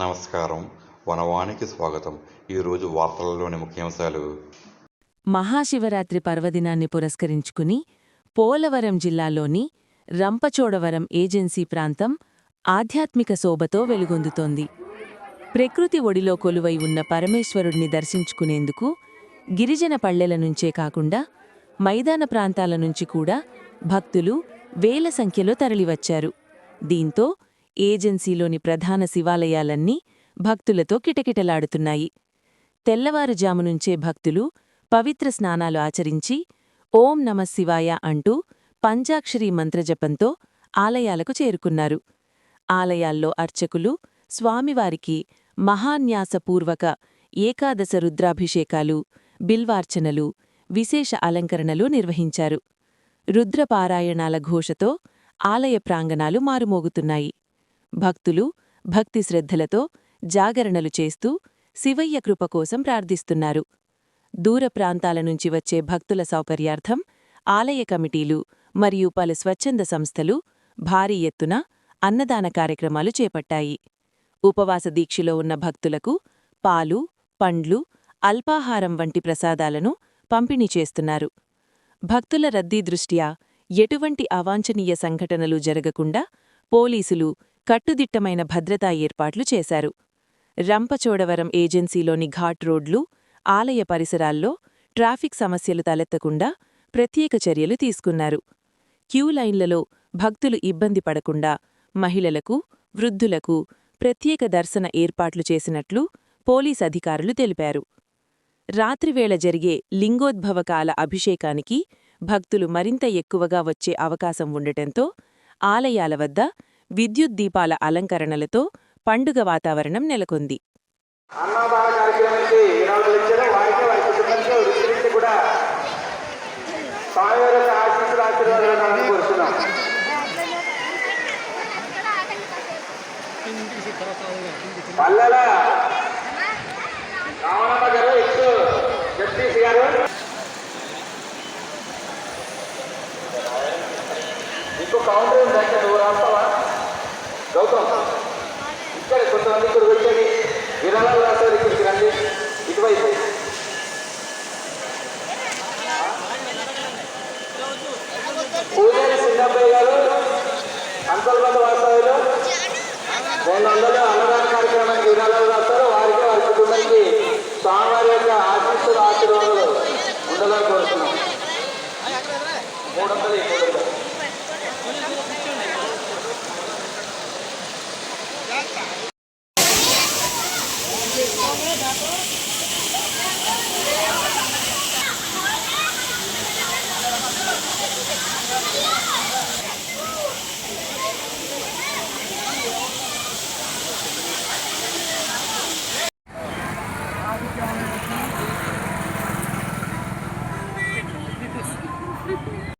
నమస్కారం. వనవానికి స్వాగతం. ఈరోజు వార్తలలోని ముఖ్యాంశాలు. మహాశివరాత్రి పర్వదినాన్ని పురస్కరించుకుని పోలవరం జిల్లాలోని రంపచోడవరం ఏజెన్సీ ప్రాంతం ఆధ్యాత్మిక శోభతో వెలుగొందుతోంది. ప్రకృతి ఒడిలో కొలువై ఉన్న పరమేశ్వరుడిని దర్శించుకునేందుకు గిరిజన పల్లెల నుంచే కాకుండా మైదాన ప్రాంతాల నుంచి కూడా భక్తులు వేల సంఖ్యలో తరలివచ్చారు. దీంతో ఏజెన్సీలోని ప్రధాన శివాలయాలన్నీ భక్తులతో కిటకిటలాడుతున్నాయి. తెల్లవారుజామునుంచే భక్తులు పవిత్ర స్నానాలు ఆచరించి ఓం నమఃశివాయ అంటూ పంచాక్షరీ మంత్రజపంతో ఆలయాలకు చేరుకున్నారు. ఆలయాల్లో అర్చకులు స్వామివారికి మహాన్యాసపూర్వక ఏకాదశ రుద్రాభిషేకాలు, బిల్వార్చనలు, విశేష అలంకరణలు నిర్వహించారు. రుద్రపారాయణాల ఘోషతో ఆలయ ప్రాంగణాలు మారుమోగుతున్నాయి. భక్తులు భక్తి శ్రద్ధలతో జాగరణలు చేస్తూ శివయ్య కృప కోసం ప్రార్థిస్తున్నారు. దూర ప్రాంతాల నుంచి వచ్చే భక్తుల సౌకర్యార్థం ఆలయ కమిటీలు మరియు పలు స్వచ్ఛంద సంస్థలు భారీ ఎత్తున అన్నదాన కార్యక్రమాలు చేపట్టాయి. ఉపవాస దీక్షలో ఉన్న భక్తులకు పాలు, పండ్లు, అల్పాహారం వంటి ప్రసాదాలను పంపిణీ చేస్తున్నారు. భక్తుల రద్దీ దృష్ట్యా ఎటువంటి అవాంఛనీయ సంఘటనలు జరగకుండా పోలీసులు కట్టుదిట్టమైన భద్రతా ఏర్పాట్లు చేశారు. రంపచోడవరం ఏజెన్సీలోని ఘాట్ రోడ్లు, ఆలయ పరిసరాల్లో ట్రాఫిక్ సమస్యలు తలెత్తకుండా ప్రత్యేక చర్యలు తీసుకున్నారు. క్యూలైన్లలో భక్తులు ఇబ్బంది పడకుండా మహిళలకు, వృద్ధులకు ప్రత్యేక దర్శన ఏర్పాట్లు చేసినట్లు పోలీస్ అధికారులు తెలిపారు. రాత్రివేళ జరిగే లింగోద్భవకాల అభిషేకానికి భక్తులు మరింత ఎక్కువగా వచ్చే అవకాశం ఉండటంతో ఆలయాల వద్ద విద్యుత్ దీపాల అలంకరణలతో పండుగ వాతావరణం నెలకొంది. ఇంకో కౌంటర్ ఉందంటే నువ్వు రాస్తావా గౌతమ్? ఇక్కడ కొంతమంది ఇక్కడ వచ్చేది విరాళాలు రాస్తారు. ఇక్కడికి రండి, ఇటువైపు పూజారి సిన్నబ్బయ్య గారు, అంతర్గత వాస్తవ్యులు 200 అన్నదాన కార్యక్రమానికి విరాళాలు రాస్తారు. వారికి వారి కుటుంబానికి స్వామివారి యొక్క ఆశీర్వాదాలు ఉండాలని కోరుతున్నాం. 300